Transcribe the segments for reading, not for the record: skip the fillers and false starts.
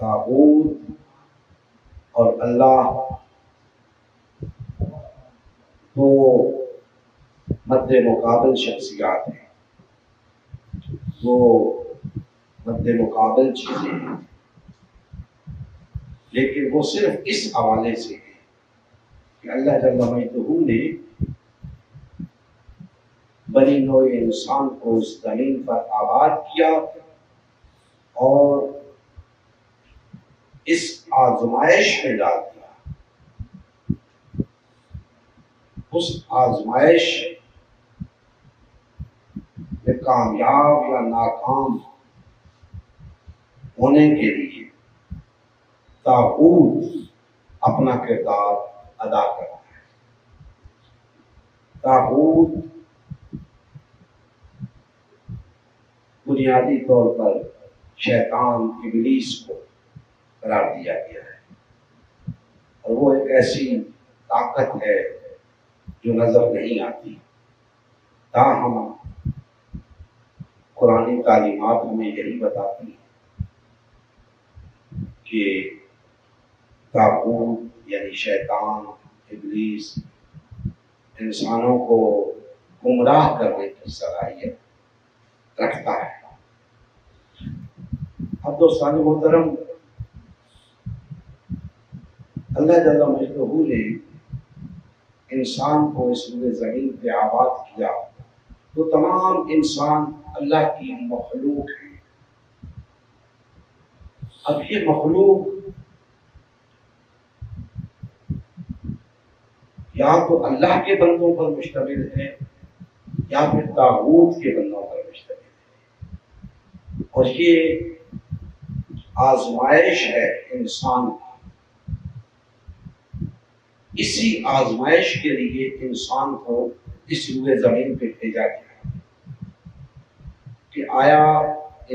طاغوت اور اللہ دو مد مقابل شخصیات ہیں، دو مد مقابل چیزیں ہیں، لیکن وہ صرف اس حوالے سے ہے کہ اللہ جل مجدہ نے بنی نوع انسان کو اس زمین پر آباد کیا اور اس آزمائش میں ڈال دیا۔ اس آزمائش میں کامیاب یا ناکام ہونے کے لیے طاغوت اپنا کردار ادا کرتا ہے۔ طاغوت بنیادی طور پر شیطان ابلیس کو قرار دیا گیا ہے، اور وہ ایک ایسی طاقت ہے جو نظر نہیں آتی، تاہم قرآن تعلیمات ہمیں یہی بتاتی ہیں کہ طاغوت یعنی شیطان ابلیس انسانوں کو گمراہ کرنے کی صلاحیت رکھتا ہے۔ اب دوستان محترم، اللہ جل مجدہ نے انسان کو اس روئے زمین پہ آباد کیا تو تمام انسان اللہ کی مخلوق ہیں۔ اب یہ مخلوق یا تو اللہ کے بندوں پر مشتمل ہے یا پھر طاغوت کے بندوں پر مشتمل ہے، اور یہ آزمائش ہے انسان کی۔ اسی آزمائش کے لیے انسان کو اس روئے زمین پہ بھیجا گیا کہ آیا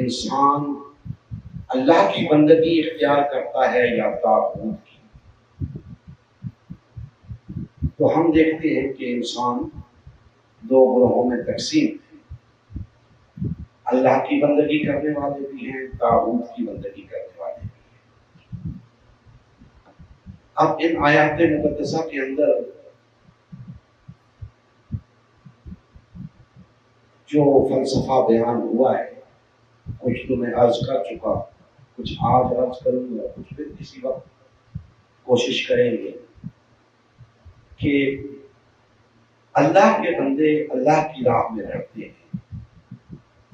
انسان اللہ کی بندگی اختیار کرتا ہے یا طاغوت کی۔ تو ہم دیکھتے ہیں کہ انسان دو گروہوں میں تقسیم ہے، اللہ کی بندگی کرنے والے بھی ہیں، طاغوت کی بندگی کرنے والے بھی ہیں۔ اب ان آیات مقدسہ کے اندر جو فلسفہ بیان ہوا ہے، کچھ تو میں عرض کر چکا، کچھ آج عرض کروں گا، کچھ پھر کسی وقت کوشش کریں گے کہ اللہ کے بندے اللہ کی راہ میں لڑتے ہیں،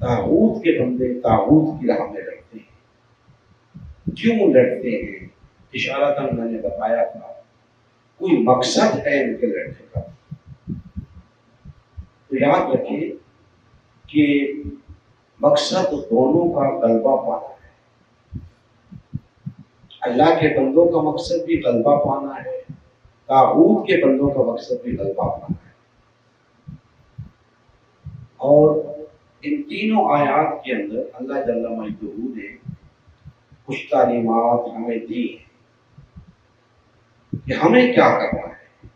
طاغوت کے بندے طاغوت کی راہ میں لڑتے ہیں۔ کیوں لڑتے ہیں؟ اشارتاً میں نے بتایا تھا، کوئی مقصد ہے ان کے لڑنے کا۔ تو یاد رکھیں کہ مقصد دونوں کا غلبہ پانا ہے۔ اللہ کے بندوں کا مقصد بھی غلبہ پانا ہے، طاغوت کے بندوں کا مقصد بھی غلبہ پانا ہے۔ اور ان تینوں آیات کے اندر اللہ جل مجدہ نے کچھ تعلیمات ہمیں دی ہیں کہ ہمیں کیا کرنا ہے،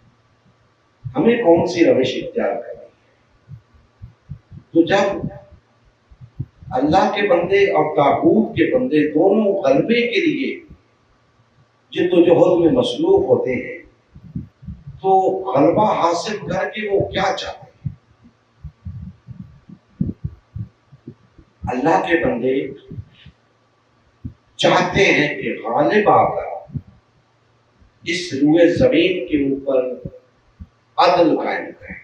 ہمیں کون سی روش اختیار کرنی ہے۔ تو جب اللہ کے بندے اور طاغوت کے بندے دونوں غلبے کے لیے جدوجہد میں مصروف ہوتے ہیں، تو غلبہ حاصل کر کے وہ کیا چاہتے ہیں؟ اللہ کے بندے چاہتے ہیں کہ غالب آ کر اس روئے زمین کے اوپر عدل قائم کریں۔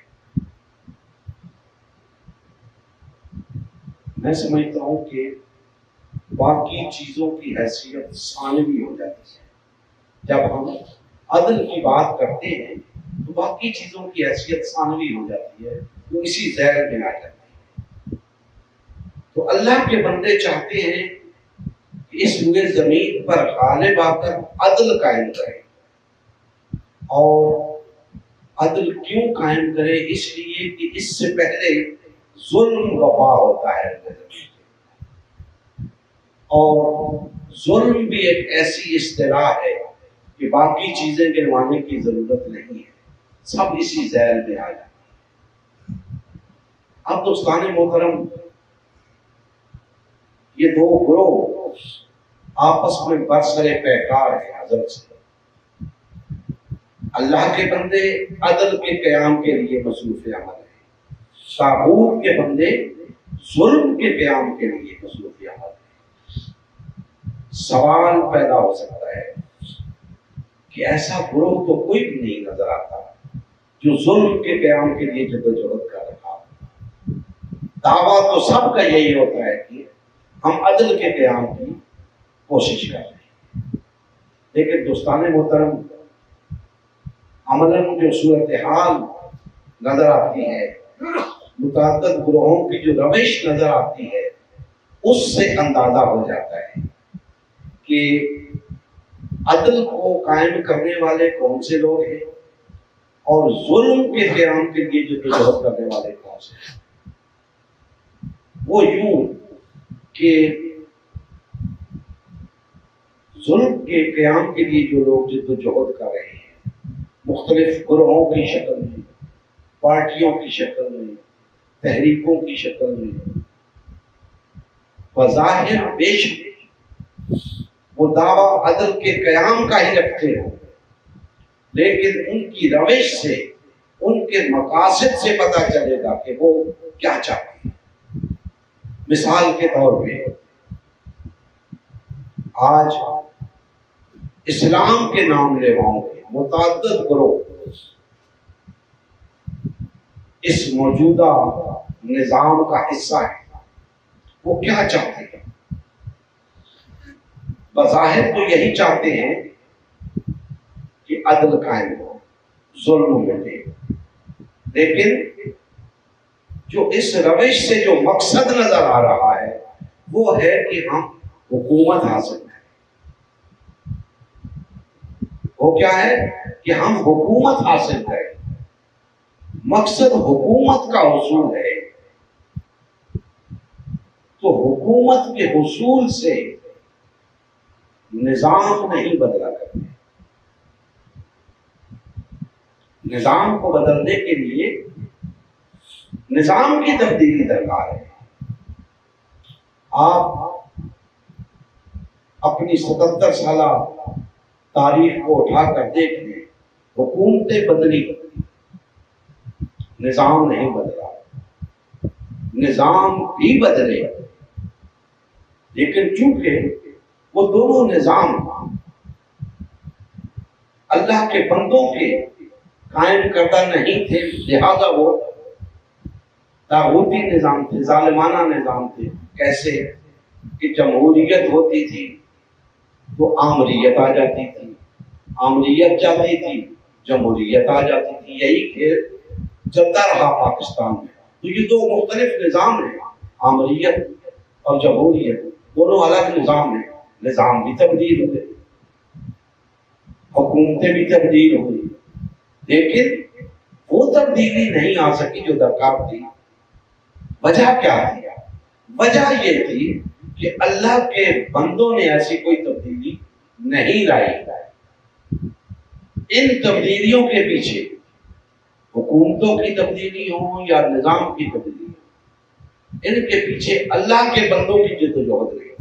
میں سمجھتا ہوں کہ باقی چیزوں کی حیثیت ثانوی ہو جاتی ہے۔ جب ہم عدل کی بات کرتے ہیں تو باقی چیزوں کی حیثیت ثانوی ہو جاتی ہے، وہ اسی ذیل میں آ جاتی ہے۔ تو اللہ کے بندے چاہتے ہیں کہ اس روئے زمین پر غالب آ کر عدل قائم کریں، اور عدل کیوں قائم کرے؟ اس لیے کہ اس سے پہلے ظلم وبا ہوتا ہے، اور ظلم بھی ایک ایسی اصطلاح ہے کہ باقی چیزیں گنوانے کی ضرورت نہیں ہے، سب اسی ذیل میں آ جاتی ہے۔ اب دوستان محترم، یہ دو گروہ آپس میں برسرے پیکار ہے حضرت سے۔ اللہ کے بندے عدل کے قیام کے لیے مصروف عمل ہیں، طاغوت کے بندے ظلم کے قیام کے لیے مصروف عمل ہیں۔ سوال پیدا ہو سکتا ہے کہ ایسا گروہ تو کوئی بھی نہیں نظر آتا جو ظلم کے قیام کے لیے جدوجہد کر رہا۔ دعویٰ تو سب کا یہی ہوتا ہے کہ ہم عدل کے قیام کی کوشش کر رہے ہیں، لیکن دوستان محترم، عملاً جو صورتحال نظر آتی ہے، متعدد گروہوں کی جو روش نظر آتی ہے، اس سے اندازہ ہو جاتا ہے کہ عدل کو قائم کرنے والے کون سے لوگ ہیں اور ظلم کے قیام کے لیے جدوجہد کرنے والے کون سے ہیں۔ وہ یوں کہ ظلم کے قیام کے لیے جو لوگ جدوجہد کر رہے ہیں، مختلف گروہوں کی شکل میں، پارٹیوں کی شکل میں، تحریکوں کی شکل میں، بظاہر بے شک وہ دعویٰ عدل کے قیام کا ہی رکھتے ہیں، لیکن ان کی روش سے، ان کے مقاصد سے پتہ چلے گا کہ وہ کیا چاہتے ہیں۔ مثال کے طور پہ آج اسلام کے نام لیواؤں کے متعدد گروہ اس موجودہ نظام کا حصہ ہے۔ وہ کیا چاہتے ہیں؟ بظاہر تو یہی چاہتے ہیں کہ عدل قائم ہو، ظلم مٹے، لیکن جو اس روش سے جو مقصد نظر آ رہا ہے وہ ہے کہ ہم حکومت حاصل کریں۔ وہ کیا ہے کہ ہم حکومت حاصل کریں۔ مقصد حکومت کا حصول ہے، تو حکومت کے حصول سے نظام نہیں بدلا کرتے۔ نظام کو بدلنے کے لیے نظام کی تبدیلی درکار ہے۔ آپ اپنی 77 سالہ تاریخ کو اٹھا کر دیکھ لیں، حکومتیں بدلی، نظام نہیں بدلا۔ نظام بھی بدلے، لیکن چونکہ وہ دونوں نظام اللہ کے بندوں کے قائم کردہ نہیں تھے، لہذا وہ طاغوتی نظام تھے، ظالمانہ نظام تھے۔ کیسے کہ جمہوریت ہوتی تھی تو آمریت آ جاتی تھی، آمریت جاتی تھی جمہوریت آ جاتی تھی۔ یہی کھیل چلتا رہا پاکستان میں۔ تو یہ دو مختلف نظام ہیں، آمریت اور جمہوریت، دونوں الگ نظام ہیں۔ نظام بھی تبدیل ہوئے، حکومتیں بھی تبدیل ہوئی، لیکن وہ تبدیلی نہیں آ سکی جو درکار تھی۔ وجہ کیا تھی؟ وجہ یہ تھی کہ اللہ کے بندوں نے ایسی کوئی تبدیلی نہیں لائی۔ ان تبدیلیوں کے پیچھے حکومتوں کی تبدیلی ہو یا نظام کی تبدیلی ہو، ان کے پیچھے اللہ کے بندوں کی جدوجہد رہی۔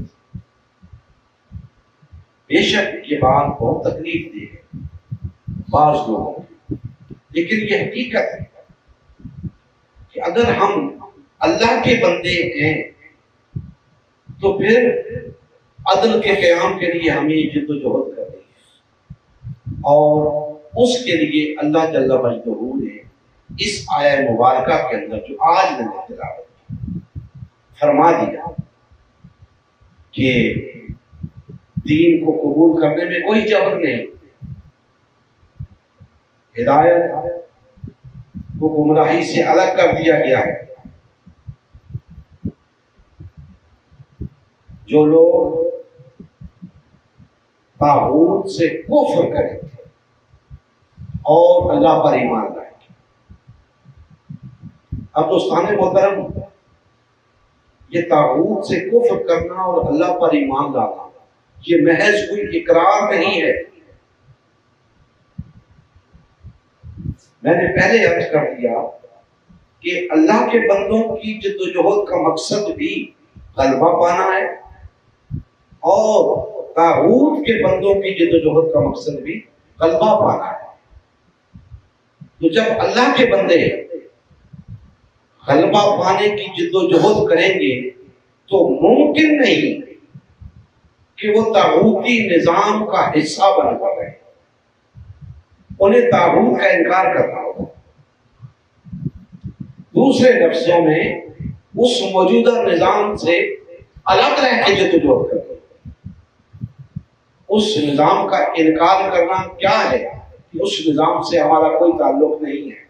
بے شک یہ بات بہت تکلیف دہ ہے بعض لوگوں کو، لیکن یہ حقیقت ہے کہ اگر ہم اللہ کے بندے ہیں تو پھر عدل کے قیام کے لیے ہمیں جدوجہد کرنی ہے، اور اس کے لیے اللہ جل مجدہ نے اس آیہ مبارکہ کے اندر جو آج میں نے تلاوت کی فرما دیا کہ دین کو قبول کرنے میں کوئی جبر نہیں، ہدایت کو گمراہی سے الگ کر دیا گیا ہے۔ جو لوگ طاغوت سے کفر کریں گے اور اللہ پر ایمان لائیں گے۔ اب دوستان محترم، یہ طاغوت سے کفر کرنا اور اللہ پر ایمان لانا یہ محض کوئی اقرار نہیں ہے۔ میں نے پہلے عرض کر دیا کہ اللہ کے بندوں کی جدوجہد کا مقصد بھی غلبہ پانا ہے اور طاغوت کے بندوں کی جدوجہد کا مقصد بھی غلبہ پانا ہے. تو جب اللہ کے بندے غلبہ پانے کی جدوجہد کریں گے تو ممکن نہیں کہ وہ طاغوتی نظام کا حصہ بن کر رہے. انہیں طاغوت کا انکار کرنا ہوگا. دوسرے لفظوں میں اس موجودہ نظام سے الگ رہ کے جدوجہد کرنا. اس نظام کا انکار کرنا کیا ہے کہ اس نظام سے ہمارا کوئی تعلق نہیں ہے.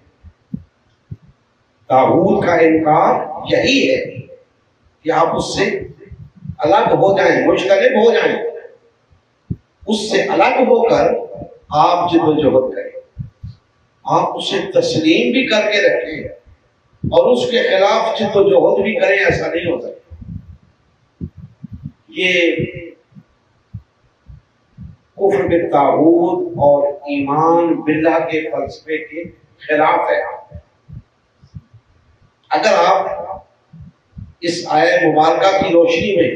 طاغوت کا انکار یہی ہے کہ آپ اس سے الگ ہو جائیں، مجتنب ہو جائیں، اس سے الگ ہو کر آپ جدوجہد کریں، آپ اسے تسلیم بھی کر کے رکھیں اور اس کے خلاف جدوجہد بھی کریں. ایسا نہیں ہو سکتا. یہ کفر بالطاغوت اور ایمان باللہ کے فلسفے کے خلاف ہے. اگر آپ اس آیہ مبارکہ کی روشنی میں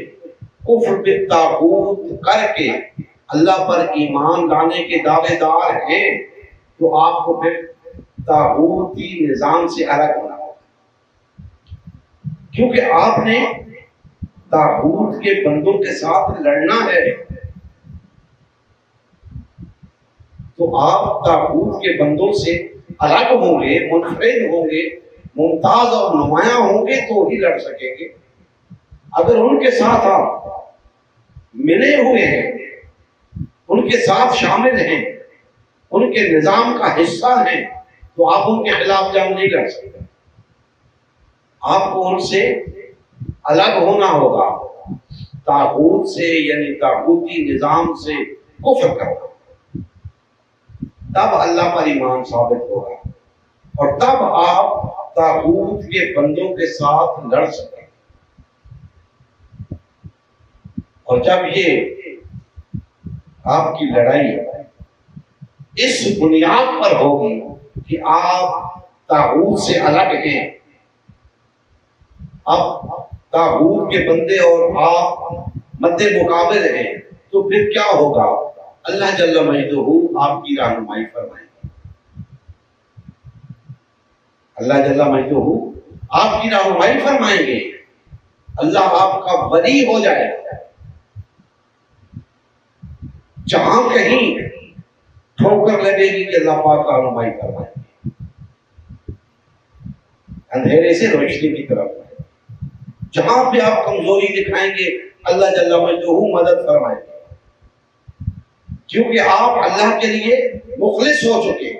کفر بالطاغوت کر کے اللہ پر ایمان لانے کے دعوے دار ہیں تو آپ کو پھر طاغوتی نظام سے الگ ہونا ہوگا، کیونکہ آپ نے طاغوت کے بندوں کے ساتھ لڑنا ہے. تو آپ طاغوت کے بندوں سے الگ ہوں گے، منفرد ہوں گے، ممتاز اور نمایاں ہوں گے تو ہی لڑ سکیں گے. اگر ان کے ساتھ آپ ملے ہوئے ہیں، ان کے ساتھ شامل ہیں، ان کے نظام کا حصہ ہیں تو آپ ان کے خلاف جنگ نہیں لڑ سکتے. آپ کو ان سے الگ ہونا ہوگا، طاغوت سے یعنی طاغوتی نظام سے کفر کرنا. تب اللہ پر ایمان ثابت ہوگا اور تب آپ طاغوت کے بندوں کے ساتھ لڑ سکیں. اور جب یہ آپ کی لڑائی اس بنیاد پر ہوگی کہ آپ طاغوت سے الگ ہیں، اب طاغوت کے بندے اور آپ مد مقابل ہیں، تو پھر کیا ہوگا؟ اللہ جل مجدہ آپ کی رہنمائی فرمائیں گے. اللہ جل مجدہ آپ کی رہنمائی فرمائیں گے. اللہ آپ کا ولی ہو جائے گا. جہاں کہیں ٹھوکر لگے گی کہ اللہ پاک رہنمائی فرمائیں گے، اندھیرے سے روشنی کی طرف. جہاں پہ آپ کمزوری دکھائیں گے اللہ جل مجدہ مدد فرمائیں گے، کیونکہ آپ اللہ کے لیے مخلص ہو چکے.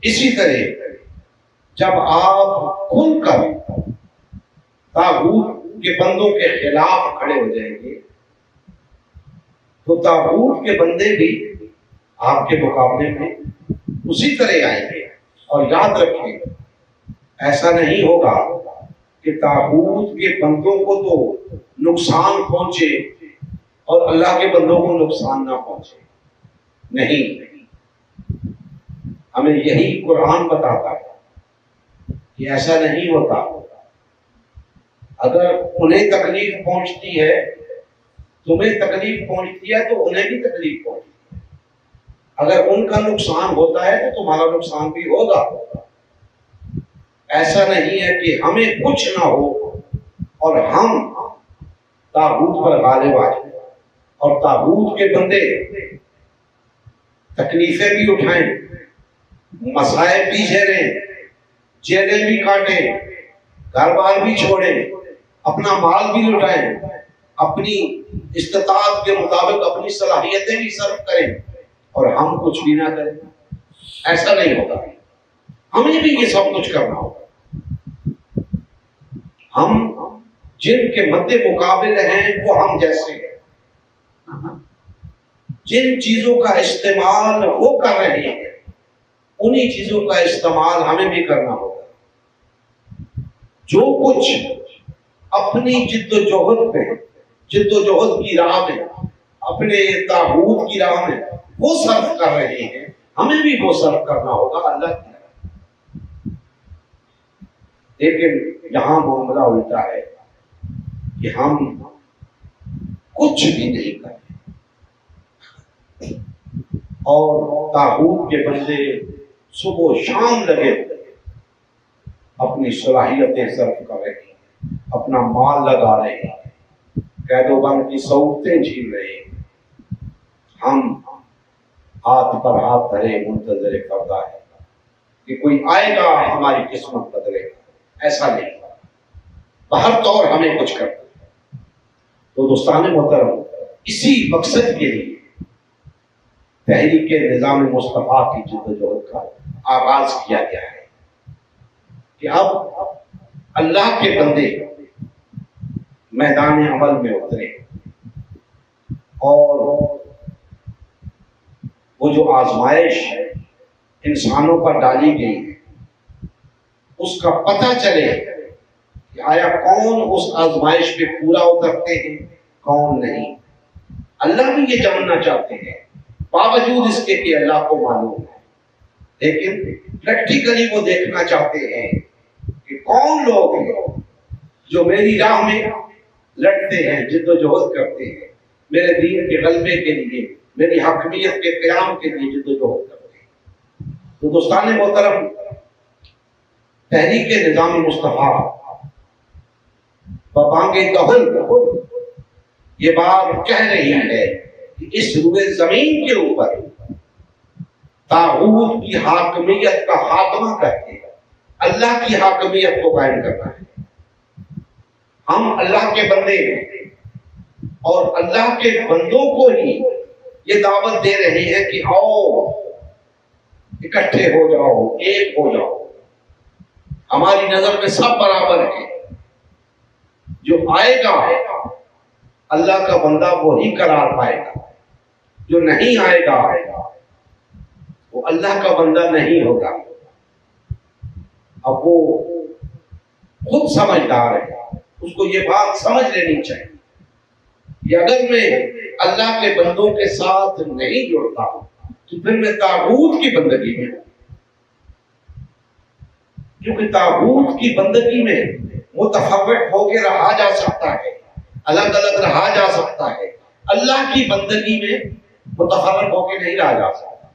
اسی طرح جب آپ کھل کر طاغوت کے بندوں کے خلاف کھڑے ہو جائیں گے تو طاغوت کے بندے بھی آپ کے مقابلے میں اسی طرح آئیں گے. اور یاد رکھیں، ایسا نہیں ہوگا کہ طاغوت کے بندوں کو تو نقصان پہنچے اور اللہ کے بندوں کو نقصان نہ پہنچے. نہیں، ہمیں یہی قرآن بتاتا ہے کہ ایسا نہیں ہوتا. اگر انہیں تکلیف پہنچتی ہے، تمہیں تکلیف پہنچتی ہے تو انہیں بھی تکلیف پہنچتی ہے. اگر ان کا نقصان ہوتا ہے تو تمہارا نقصان بھی ہوگا. ایسا نہیں ہے کہ ہمیں کچھ نہ ہو اور ہم طاغوت پر غالب آ جائیں اور طاغوت کے بندے تکلیفیں بھی اٹھائیں، مسائب بھی جھیلیں، جیلیں بھی کاٹیں، گھر بار بھی چھوڑیں، اپنا مال بھی لٹائیں، اپنی استطاعت کے مطابق اپنی صلاحیتیں بھی صرف کریں اور ہم کچھ بھی نہ کریں. ایسا نہیں ہوگا. ہمیں بھی یہ سب کچھ کرنا ہوگا. ہم جن کے مد مقابل ہیں وہ ہم جیسے ہیں. جن چیزوں کا استعمال وہ کر رہے ہیں انہی چیزوں کا استعمال ہمیں بھی کرنا ہوگا. جو کچھ اپنی جد و جہد کی راہ میں، اپنے طاغوت کی راہ میں وہ صرف کر رہے ہیں، ہمیں بھی وہ صرف کرنا ہوگا اللہ کی راہ. لیکن یہاں معاملہ الٹا ہے کہ ہم کچھ بھی نہیں کرتے، اور طاغوت کے بندے صبح و شام لگے ہوئے اپنی صلاحیتیں صرف کر رہے ہیں، اپنا مال لگا رہے ہیں، قید و بند کی سہولتیں جھیل رہے ہیں۔ ہم ہاتھ پر ہاتھ دھرے منتظر کردہ ہے کہ کوئی آئے گا ہماری قسمت بدلے گا، ایسا نہیں، بہر طور ہمیں کچھ کرنا ہے۔ تو دوستان محترم، اسی مقصد کے لیے تحریک نظام مصطفیٰ کی جدوجہد کا آغاز کیا گیا ہے کہ اب اللہ کے بندے میدان عمل میں اترے اور وہ جو آزمائش انسانوں پر ڈالی گئی ہے اس کا پتہ چلے کہ آیا کون اس آزمائش پہ پورا اترتے ہیں، کون نہیں۔ اللہ بھی یہ جاننا چاہتے ہیں، باوجود اس کے کہ اللہ کو معلوم ہے، لیکن پریکٹیکلی وہ دیکھنا چاہتے ہیں کہ کون لوگ ہیں جو میری راہ میں لڑتے ہیں، جدوجہد کرتے ہیں، میرے دین کے غلبے کے لیے، میری حاکمیت کے قیام کے لیے جدوجہد کرتے ہیں۔ تو دوستان محترم، تحریک نظام مصطفیٰ ببانگ دہل یہ بات کہہ رہی ہے کہ اس روئے زمین کے اوپر طاغوت کی حاکمیت کا خاتمہ کر کے اللہ کی حاکمیت کو قائم کرنا ہے۔ ہم اللہ کے بندے ہیں اور اللہ کے بندوں کو ہی یہ دعوت دے رہے ہیں کہ آؤ اکٹھے ہو جاؤ، ایک ہو جاؤ، ہماری نظر میں سب برابر ہیں۔ جو آئے گا اللہ کا بندہ وہی قرار پائے گا، جو نہیں آئے گا وہ اللہ کا بندہ نہیں ہوگا۔ اب وہ خود سمجھدار ہے، اس کو یہ بات سمجھ لینی چاہیے کہ اگر میں اللہ کے بندوں کے ساتھ نہیں جڑتا تو پھر میں طاغوت کی بندگی میں ہوں، کیونکہ طاغوت کی بندگی میں متفرق ہو کے رہا جا سکتا ہے، الگ الگ رہا جا سکتا ہے، اللہ کی بندگی میں متفرق ہو کے نہیں رہا جا سکتا۔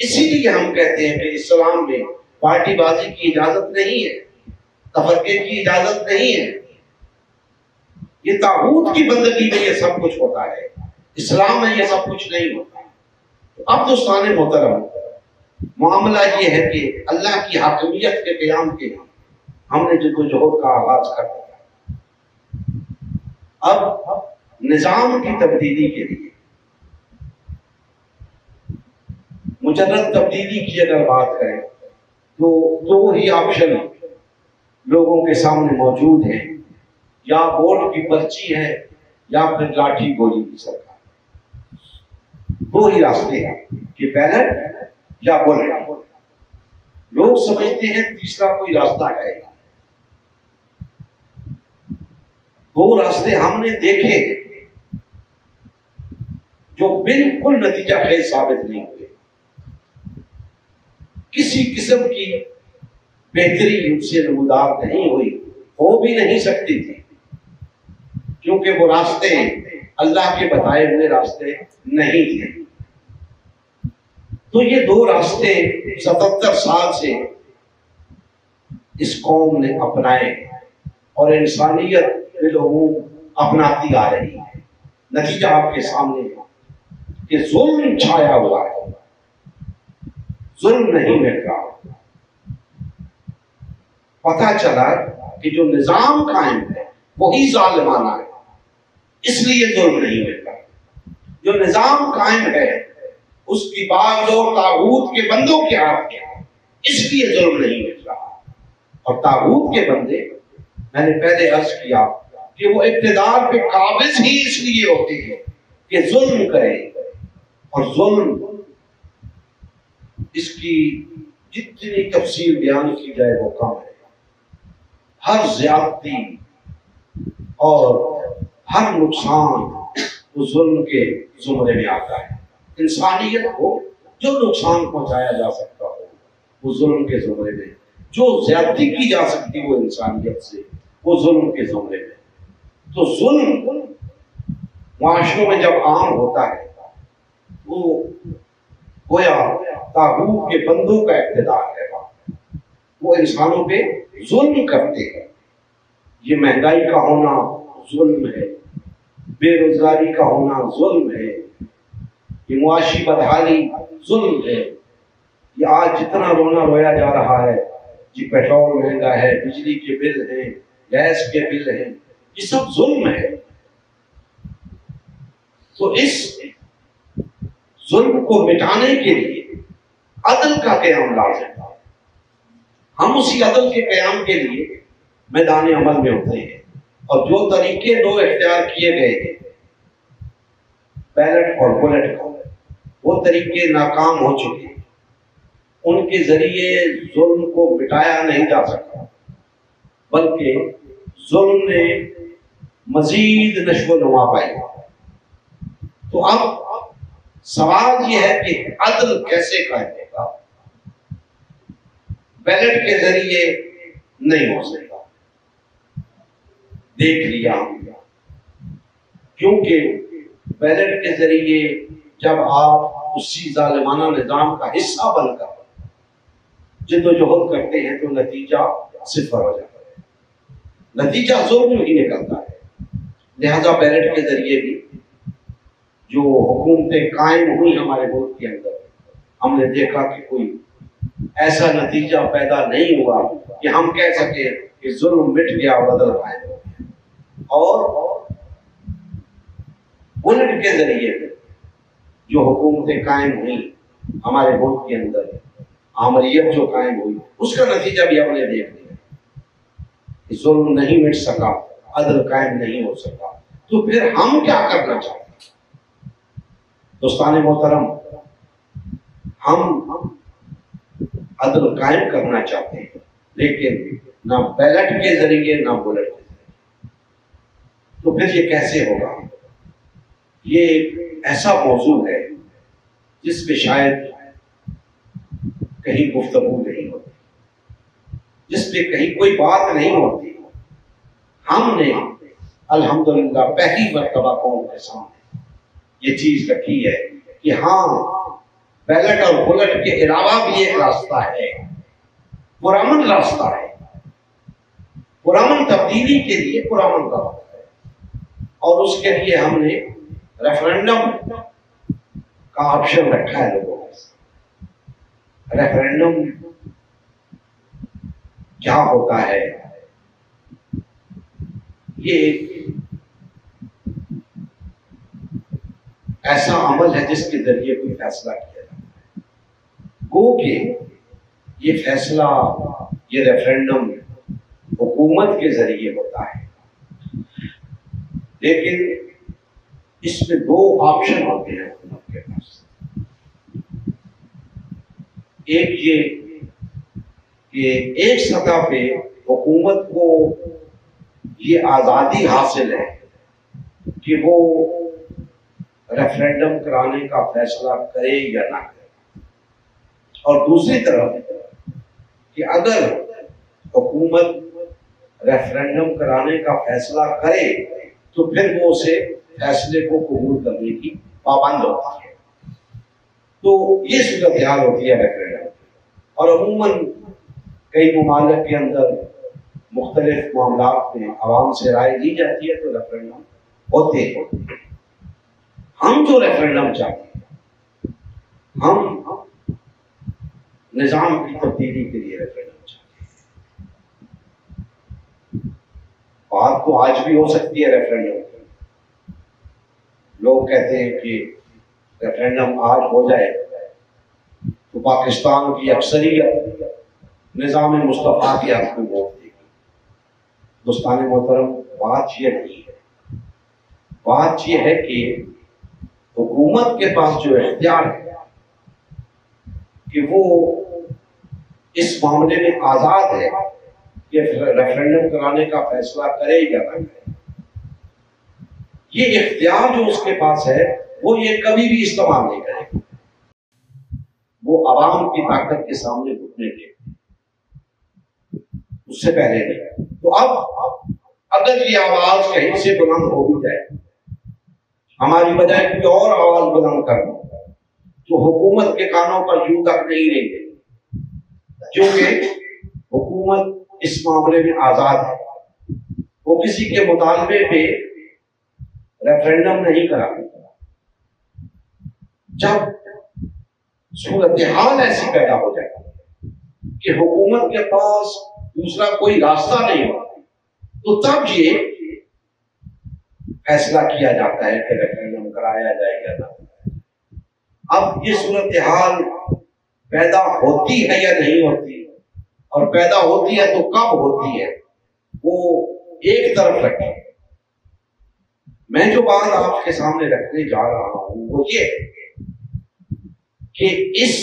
اسی لیے ہم کہتے ہیں کہ اسلام میں پارٹی بازی کی اجازت نہیں ہے، تفرقے کی اجازت نہیں ہے۔ یہ طاغوت کی بندگی میں یہ سب کچھ ہوتا ہے، اسلام میں یہ سب کچھ نہیں ہوتا۔ اب دوستان محترم، معاملہ یہ ہے کہ اللہ کی حاکمیت کے قیام کے ہم نے جدوجہد کا آغاز کر دیا۔ اب نظام کی تبدیلی کے لیے مجرد تبدیلی کی اگر بات کریں تو دو ہی آپشن لوگوں کے سامنے موجود ہیں، یا ووٹ کی پرچی ہے یا پھر لاٹھی گولی کی سرکار۔ دو ہی راستے ہیں کہ بیلٹ یا بلٹ۔ لوگ سمجھتے ہیں تیسرا کوئی راستہ ہے۔ دو راستے ہم نے دیکھے جو بالکل نتیجہ خیز ثابت نہیں ہوئے، کسی قسم کی بہتری ان سے نمودار نہیں ہوئی، ہو بھی نہیں سکتی تھی، کیونکہ وہ راستے اللہ کے بتائے ہوئے راستے نہیں تھے۔ تو یہ دو راستے 77 سال سے اس قوم نے اپنائے اور انسانیت بالعموم اپناتی آ رہی ہے۔ نتیجہ آپ کے سامنے ہے کہ ظلم چھایا ہوا ہے، ظلم نہیں مل رہا۔ پتہ چلا کہ جو نظام قائم ہے وہی ظالمانہ ہے، اس لیے ظلم نہیں مل رہا۔ جو نظام قائم ہے اس کی باغ دور طاغوت کے بندوں کے ہاتھ میں، اس لیے ظلم نہیں مل رہا۔ اور طاغوت کے بندے، میں نے پہلے عرض کیا کہ وہ اقتدار پہ قابض ہی اس لیے ہوتے ہیں کہ ظلم کریں، اور ظلم اس کی جتنی تفصیل بیان کی جائے وہ کم ہے۔ ہر زیادتی اور ہر نقصان وہ ظلم کے زمرے میں آتا ہے۔ انسانیت کو جو نقصان پہنچایا جا سکتا ہو وہ ظلم کے زمرے میں، جو زیادتی کی جا سکتی وہ انسانیت سے وہ ظلم کے زمرے میں۔ تو ظلم معاشروں میں جب عام ہوتا ہے وہ گویا طاغوت کے بندوں کا اقتدار ہے، وہ انسانوں پہ ظلم کرتے ہیں۔ یہ مہنگائی کا ہونا ظلم ہے، بے روزگاری کا ہونا ظلم ہے، یہ معاشی بدحالی ظلم ہے، یہ آج جتنا رونا رویا جا رہا ہے، جی پیٹرول مہنگا ہے، بجلی کے بل ہیں، گیس کے بل ہیں، یہ سب ظلم ہے۔ تو اس ظلم کو مٹانے کے لیے عدل کا قیام لازم ہے۔ ہم اسی عدل کے قیام کے لیے میدان عمل میں ہوتے ہیں، اور جو طریقے دو اختیار کیے گئے ہیں، بیلٹ اور بلٹ کا، وہ طریقے ناکام ہو چکے ہیں۔ ان کے ذریعے ظلم کو مٹایا نہیں جا سکتا، بلکہ ظلم نے مزید نشو و نما پائی۔ تو اب سوال یہ ہے کہ عدل کیسے قائم ہوگا؟ بیلٹ کے ذریعے نہیں ہو سکتا، دیکھ لیا ہم، کیونکہ بیلٹ کے ذریعے جب آپ اسی ظالمانہ نظام کا حصہ بن کر جد و جہد کرتے ہیں تو نتیجہ صفر ہو جاتا ہے، نتیجہ ظلم ہی نکلتا ہے۔ لہذا بیلٹ کے ذریعے بھی جو حکومتیں قائم ہوئی ہمارے ملک کے اندر، ہم نے دیکھا کہ کوئی ایسا نتیجہ پیدا نہیں ہوا کہ ہم کہہ سکیں کہ ظلم مٹ گیا اور عدل قائم ہو گیا۔ اور بلٹ کے ذریعے جو حکومتیں قائم ہوئی ہمارے ملک کے اندر، آمریت جو قائم ہوئی، اس کا نتیجہ بھی ہم نے دیکھ لیا کہ ظلم نہیں مٹ سکا، عدل قائم نہیں ہو سکا۔ تو پھر ہم کیا کرنا چاہتے ہیں؟ دوستان محترم، ہم عدل قائم کرنا چاہتے ہیں، لیکن نہ بیلٹ کے ذریعے نہ بلٹ کے ذریعے۔ تو پھر یہ کیسے ہوگا؟ یہ ایک ایسا موضوع ہے جس پہ شاید کہیں گفتگو نہیں ہوتی، جس پہ کہیں کوئی بات نہیں ہوتی۔ ہم نے الحمدللہ پہلی مرتبہ قوم کے سامنے یہ چیز رکھی ہے کہ ہاں، بیلٹ اور بلٹ کے علاوہ بھی ایک راستہ ہے، پرامن راستہ ہے، پرامن تبدیلی کے لیے پرامن راستہ ہے، اور اس کے لیے ہم نے ریفرنڈم کا آپشن رکھا ہے لوگوں کے۔ ریفرنڈم کیا ہوتا ہے؟ یہ ایک ایسا عمل ہے جس کے ذریعے کوئی فیصلہ کیا جاتا ہے، گو کہ یہ فیصلہ، یہ ریفرنڈم حکومت کے ذریعے ہوتا ہے، لیکن اس میں دو آپشن ہوتے ہیں حکومت کے پاس۔ ایک یہ کہ ایک سطح پہ حکومت کو یہ آزادی حاصل ہے کہ وہ ریفرنڈم کرانے کا فیصلہ کرے یا نہ کرے، اور دوسری طرف کہ اگر حکومت ریفرنڈم کرانے کا فیصلہ کرے تو پھر وہ اسے فیصلے کو قبول کرنے کی پابند ہوتی ہے۔ تو یہ صورتحال ہوتی ہے ریفرنڈم، اور عموماً کئی ممالک کے اندر مختلف معاملات میں عوام سے رائے لی جاتی ہے تو ریفرنڈم ہوتے ہیں۔ ہم جو ریفرنڈم چاہتے ہیں، ہم نظام کی تبدیلی کے لیے ریفرنڈم چاہتے ہیں۔ بات تو آج بھی ہو سکتی ہے ریفرنڈم کی، لوگ کہتے ہیں کہ ریفرنڈم آج ہو جائے تو پاکستان کی اکثریت نظام مصطفیٰ کے حق میں ووٹ دے گی۔ دوستان محترم، بات یہ نہیں ہے، بات یہ ہے کہ حکومت کے پاس جو اختیار ہے کہ وہ اس معاملے میں آزاد ہے کہ ریفرنڈم کرانے کا فیصلہ کرے یا نہ کرے۔ یہ اختیار جو اس کے پاس ہے وہ یہ کبھی بھی استعمال نہیں کرے گا، وہ عوام کی طاقت کے سامنے گھٹنے دے گا، اس سے پہلے نہیں۔ تو اب اگر یہ آواز کہیں سے بلند ہو بھی جائے، ہماری بجائے کوئی اور آواز بلند کر دو تو حکومت کے کانوں پر یوں تک نہیں رہیں گے، کیونکہ حکومت اس معاملے میں آزاد ہے، وہ کسی کے مطالبے پہ ریفرینڈم نہیں کراتی۔ جب صورتحال ایسی پیدا ہو جائے کہ حکومت کے پاس دوسرا کوئی راستہ نہیں ہوتا تو تب یہ فیصلہ کیا جاتا ہے کہ ریفرینڈم کرایا جائے یا نہ۔ اب یہ صورتحال پیدا ہوتی ہے یا نہیں ہوتی، اور پیدا ہوتی ہے تو کب ہوتی ہے، وہ ایک طرف رکھیں۔ میں جو بات آپ کے سامنے رکھنے جا رہا ہوں وہ یہ ہے کہ اس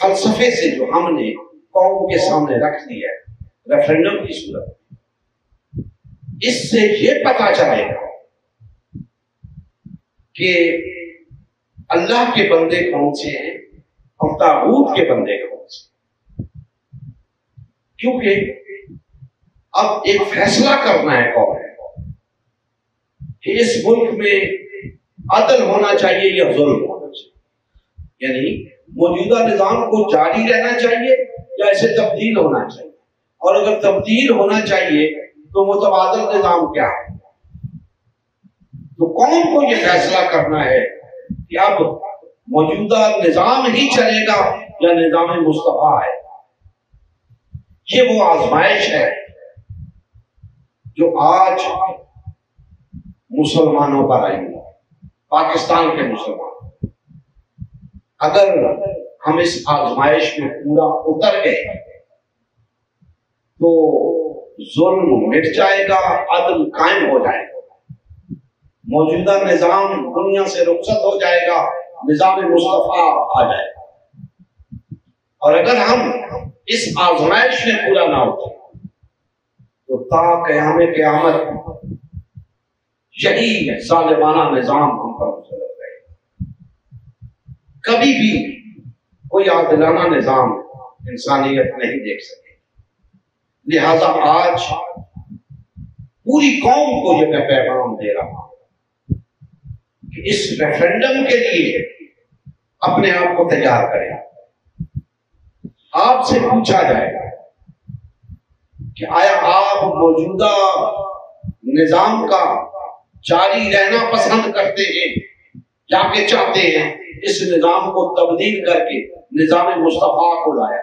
فلسفے سے جو ہم نے قوم کے سامنے رکھ دیا ہے ریفرینڈم کی صورت، اس سے یہ پتا چلے گا کہ اللہ کے بندے کون سے ہیں اور طاغوت کے بندے کون سے، کیونکہ اب ایک فیصلہ کرنا ہے قوم کہ اس ملک میں عدل ہونا چاہیے یا ظلم ہونا چاہیے، یعنی موجودہ نظام کو جاری رہنا چاہیے یا اسے تبدیل ہونا چاہیے، اور اگر تبدیل ہونا چاہیے تو متبادل نظام کیا ہے۔ تو قوم کو یہ فیصلہ کرنا ہے کہ اب موجودہ نظام ہی چلے گا یا نظام مصطفیٰ ہے۔ یہ وہ آزمائش ہے جو آج مسلمانوں پر آئی ہے، پاکستان کے مسلمان۔ اگر ہم اس آزمائش میں پورا اتر گئے تو ظلم مٹ جائے گا، عدل قائم ہو جائے گا، موجودہ نظام دنیا سے رخصت ہو جائے گا، نظام مصطفیٰ آ جائے گا۔ اور اگر ہم اس آزمائش میں پورا نہ ہوتے تو تا قیام قیامت یہی ظالمانہ نظام ہم پر مسلط رہے گا۔ کبھی بھی کوئی عادلانہ نظام انسانیت نہیں دیکھ سکے۔ لہذا آج پوری قوم کو یہ میں پیغام دے رہا ہوں کہ اس ریفرینڈم کے لیے اپنے آپ کو تیار کریں۔ آپ سے پوچھا جائے گا کہ آیا آپ موجودہ نظام کا جاری رہنا پسند کرتے ہیں یا کہ چاہتے ہیں اس نظام کو تبدیل کر کے نظام مصطفیٰ کو لایا؟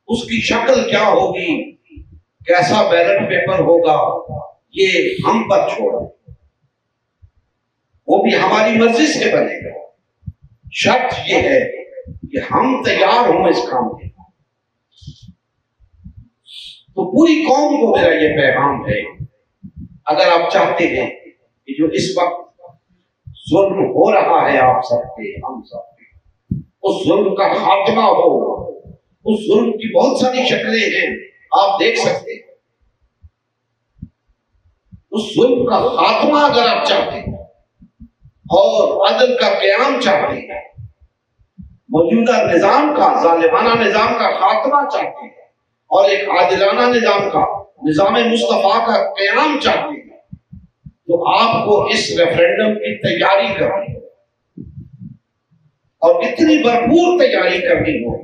اس کی شکل کیا ہوگی، کیسا بیلٹ پیپر ہوگا، یہ ہم پر چھوڑا، وہ بھی ہماری مرضی سے بنے گا۔ شرط یہ ہے کہ ہم تیار ہوں اس کام کے۔ تو پوری قوم کو میرا یہ پیغام ہے، اگر آپ چاہتے ہیں کہ جو اس وقت ظلم ہو رہا ہے آپ سب پہ، ہم سب پہ، اس ظلم کا خاتمہ ہو۔ اس ظلم کی بہت ساری شکلیں ہیں، آپ دیکھ سکتے ہیں۔ اس ظلم کا خاتمہ اگر آپ چاہتے ہیں اور عدل کا قیام چاہتے ہیں، موجودہ نظام کا، ظالمانہ نظام کا خاتمہ چاہتے ہیں، اور ایک عادلانہ نظام کا، نظام مصطفیٰ کا قیام چاہتے ہیں، تو آپ کو اس ریفرینڈم کی تیاری کرنی ہے، اور اتنی بھرپور تیاری کرنی ہو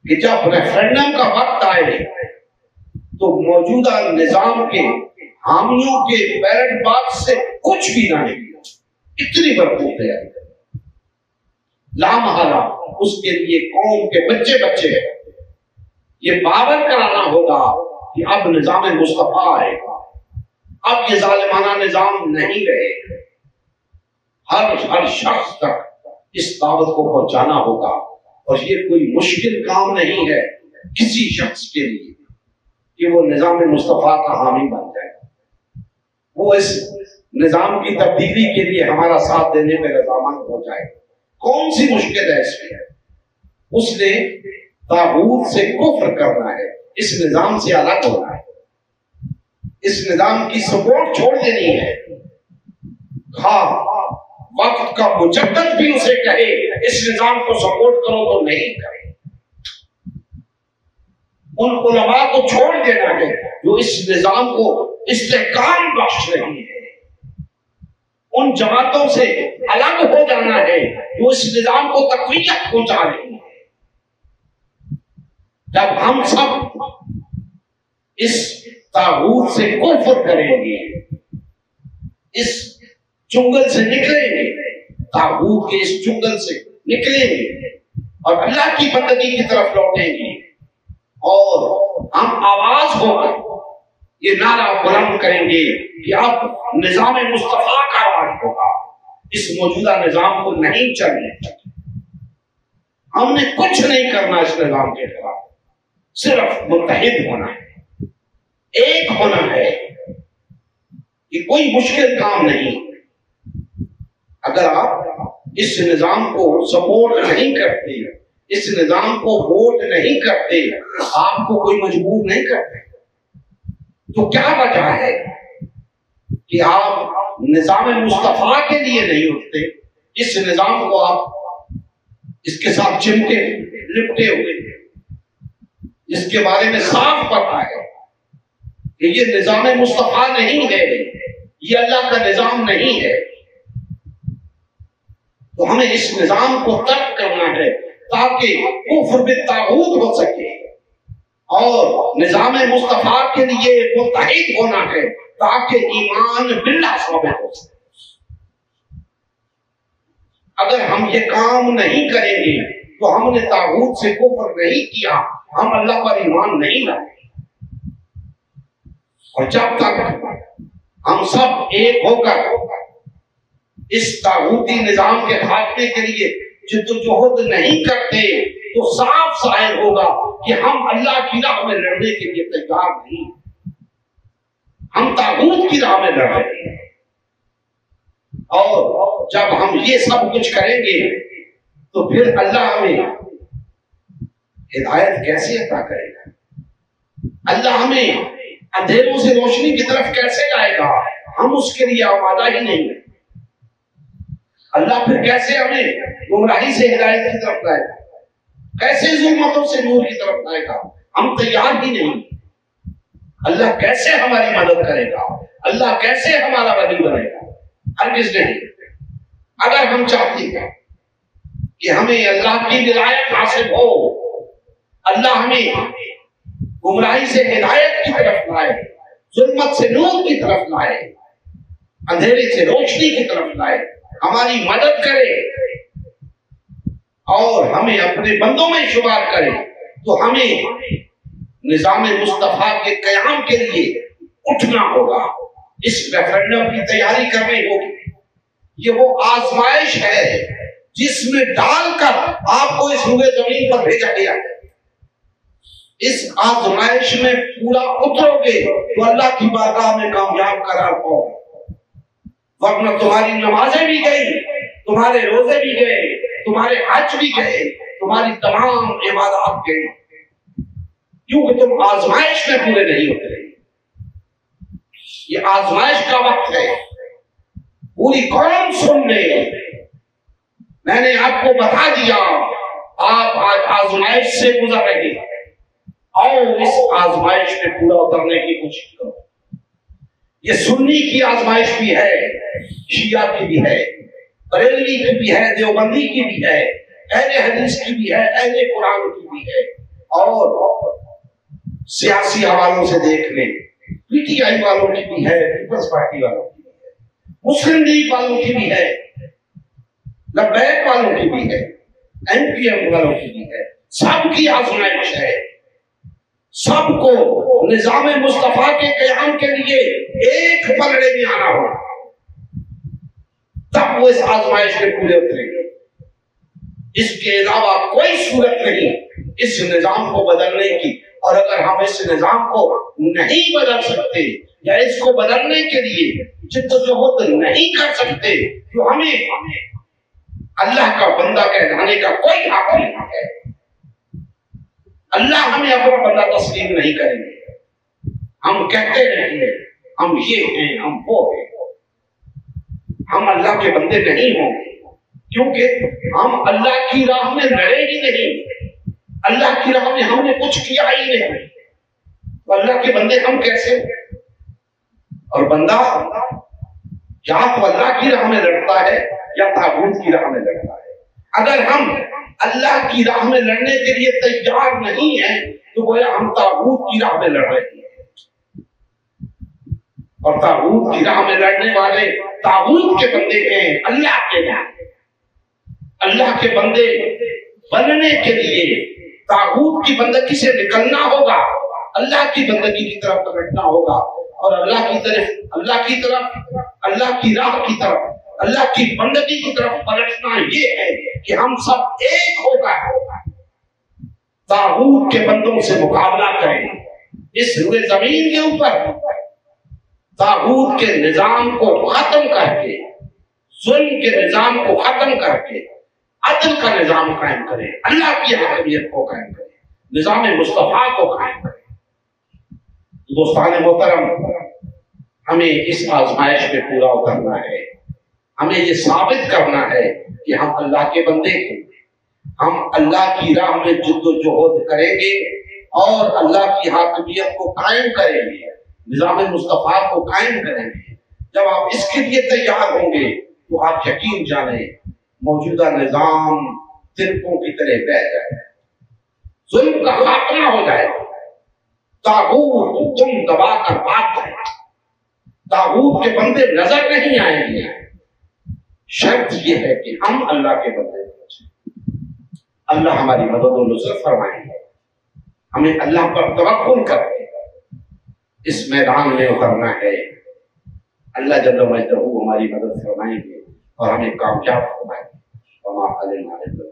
کہ جب ریفرینڈم کا وقت آئے تو موجودہ نظام کے حامیوں کے بیلٹ باکس سے کچھ بھی نہ نکلے۔ اتنی بھرپور تیاری کرنی، لامحالہ اس کے لیے قوم کے بچے بچے یہ باور کرانا ہوگا کہ اب نظام مصطفیٰ آئے گا، اب یہ ظالمانہ نظام نہیں رہے گا۔ ہر شخص تک اس دعوت کو پہنچانا ہوگا، اور یہ کوئی مشکل کام نہیں ہے کسی شخص کے لیے کہ وہ نظام مصطفیٰ کا حامی بن جائے، وہ اس نظام کی تبدیلی کے لیے ہمارا ساتھ دینے میں رضامند ہو جائے۔ کون سی مشکل ہے اس میں؟ اس نے طاغوت سے کفر کرنا ہے، اس نظام سے الگ ہونا ہے، اس نظام کی سپورٹ چھوڑ دینی ہے۔ ہاں، وقت کا مجدد بھی اسے کہے اس نظام کو سپورٹ کرو تو نہیں کرے۔ ان علماء کو چھوڑ دینا ہے جو اس نظام کو استحکام بخش رہی ہے، ان جماعتوں سے الگ ہو جانا ہے جو اس نظام کو تقویت پہنچا رہی ہے۔ جب ہم سب اس طاغوت سے کفر کریں گے، اس چنگل سے نکلیں گے، طاغوت کے اس چنگل سے نکلیں گے اور اللہ کی بندگی کی طرف لوٹیں گے، اور ہم آواز ہو کر یہ نعرہ بلند کریں گے کہ اب نظام مصطفیٰ کا راج ہوگا، اس موجودہ نظام کو نہیں چلنے چاہیے، ہم نے کچھ نہیں کرنا اس نظام کے خلاف، صرف متحد ہونا ہے، ایک ہونا ہے، یہ کوئی مشکل کام نہیں۔ اگر آپ اس نظام کو سپورٹ نہیں کرتے، اس نظام کو ووٹ نہیں کرتے، آپ کو کوئی مجبور نہیں کرتے، تو کیا وجہ ہے کہ آپ نظام مصطفیٰ کے لیے نہیں اٹھتے؟ اس نظام کو آپ اس کے ساتھ چمٹے لپٹے ہوئے، جس کے بارے میں صاف پتہ ہے کہ یہ نظام مصطفیٰ نہیں ہے، یہ اللہ کا نظام نہیں ہے، تو ہمیں اس نظام کو ترک کرنا ہے تاکہ کفر بالطاغوت ہو سکے، اور نظام مصطفیٰ کے لیے متحد ہونا ہے تاکہ ایمان باللہ ثابت ہو سکے۔ اگر ہم یہ کام نہیں کریں گے تو ہم نے طاغوت سے کفر نہیں کیا، ہم اللہ پر ایمان نہیں لائے۔ اور جب تک ہم سب ایک ہو کر اس طاغوتی نظام کے خاتمے کے لیے جدوجہد نہیں کرتے تو صاف ظاہر ہوگا کہ ہم اللہ کی راہ میں لڑنے کے لیے تیار نہیں، ہم طاغوت کی راہ میں لڑ رہے ہیں۔ اور جب ہم یہ سب کچھ کریں گے تو پھر اللہ ہمیں ہدایت کیسے عطا کرے گا؟ اللہ ہمیں اندھیروں سے روشنی کی طرف کیسے لائے گا؟ ہم اس کے لیے آمادہ ہی نہیں ہیں۔ اللہ پھر کیسے ہمیں گمراہی سے ہدایت کی طرف لائے گا؟ کیسے ظلمتوں سے نور کی طرف لائے گا؟ ہم تیار ہی نہیں۔ اللہ کیسے ہماری مدد کرے گا؟ اللہ کیسے ہمارا ولی بنے گا؟ ہرگز نہیں۔ اگر ہم چاہتے ہیں کہ ہمیں اللہ کی ولایت حاصل ہو، اللہ ہمیں گمراہی سے ہدایت کی طرف لائے، ظلمت سے نور کی طرف لائے، اندھیرے سے روشنی کی طرف لائے، ہماری مدد کرے اور ہمیں اپنے بندوں میں شمار کرے، تو ہمیں نظام مصطفیٰ کے قیام کے لیے اٹھنا ہوگا، اس ریفرنڈم کی تیاری کرنی ہوگی۔ یہ وہ آزمائش ہے جس میں ڈال کر آپ کو اس روئے زمین پر بھیجا گیا ہے۔ اس آزمائش میں پورا اترو گے تو اللہ کی بارگاہ میں کامیاب قرار پاؤ، ورنہ تمہاری نمازیں بھی گئی، تمہارے روزے بھی گئے، تمہارے حج بھی گئے، تمہاری تمام عبادات گئی، کیونکہ تم آزمائش میں پورے نہیں اترے۔ یہ آزمائش کا وقت ہے، پوری قوم سن لے، میں نے آپ کو بتا دیا، آپ آج آزمائش سے گزر رہے ہیں، اور اس آزمائش میں پورا اترنے کی کوشش کرو۔ یہ سنی کی آزمائش بھی ہے، شیعہ کی بھی ہے، بریلوی کی بھی ہے، دیوبندی کی بھی ہے، اہل حدیث کی بھی ہے، اہل قرآن کی بھی ہے، اور سیاسی حوالوں سے دیکھ لیں، پی ٹی آئی والوں کی بھی ہے، پیپلز پارٹی والوں کی بھی ہے، مسلم لیگ والوں کی بھی ہے، لبیک والوں کی بھی ہے، این پی ایم والوں کی بھی ہے، سب کی آزمائش ہے۔ سب کو نظام مصطفیٰ کے قیام کے لیے ایک پلڑے میں آنا ہوگا، تب وہ اس آزمائش میں پورے اتریں گے۔ اس کے علاوہ کوئی صورت نہیں اس نظام کو بدلنے کی، اور اگر ہم اس نظام کو نہیں بدل سکتے یا اس کو بدلنے کے لیے جدوجہد نہیں کر سکتے تو ہمیں اللہ کا بندہ کہلانے کا کوئی حق نہیں ہے۔ اللہ ہمیں اپنا بندہ تسلیم نہیں کریں گے، ہم کہتے رہیں گے ہم یہ ہیں، ہم وہ ہیں، ہم اللہ کے بندے نہیں ہوں گے، کیونکہ ہم اللہ کی راہ میں لڑے ہی نہیں، اللہ کی راہ میں ہم نے کچھ کیا ہی نہیں، تو اللہ کے بندے ہم کیسے؟ اور بندہ یا تو اللہ کی راہ میں لڑتا ہے یا طاغوت کی راہ میں لڑتا ہے۔ اگر ہم اللہ کی راہ میں لڑنے کے لیے تیار نہیں ہیں تو گویا ہم طاغوت کی راہ میں لڑ رہے ہیں، اور طاغوت کی راہ میں لڑنے والے طاغوت کے بندے ہیں، اللہ کے نہیں۔ اللہ کے بندے بننے کے لیے طاغوت کی بندگی سے نکلنا ہوگا، اللہ کی بندگی کی طرف پلٹنا ہوگا، اور اللہ کی راہ کی طرف، اللہ کی بندگی کی طرف پلٹنا یہ ہے کہ ہم سب ایک ہو کر طاغوت کے بندوں سے مقابلہ کریں۔ اس روئے زمین کے اوپر طاغوت کے نظام کو ختم کر کے، ظلم کے نظام کو ختم کر کے عدل کا نظام قائم کریں، اللہ کی حاکمیت کو قائم کریں، نظام مصطفیٰ کو قائم کریں۔ دوستان محترم، ہمیں اس آزمائش میں پورا اترنا ہے، ہمیں یہ ثابت کرنا ہے کہ ہم اللہ کے بندے ہیں، ہم اللہ کی راہ میں جد و جہد کریں گے اور اللہ کی حاکمیت کو قائم کریں گے، نظام مصطفیٰ کو قائم کریں گے۔ جب آپ اس کے لیے تیار ہوں گے تو آپ یقین جانیں موجودہ نظام ترکوں کی طرح بہ جائے گا، ظلم کا خاتمہ ہو جائے گا، طاغوت تم دبا کر بھاگ جائے گا، طاغوت کے بندے نظر نہیں آئیں گے۔ شرط یہ ہے کہ ہم اللہ کے بندے بنیں، اللہ ہماری مدد و نصرت فرمائیں گے، ہمیں اللہ پر توکل کر کے اس میدان میں اترنا ہے۔ اللہ جل مجدہ ہماری مدد فرمائیں گے اور ہمیں کامیاب فرمائیں گے۔ وما علینا الا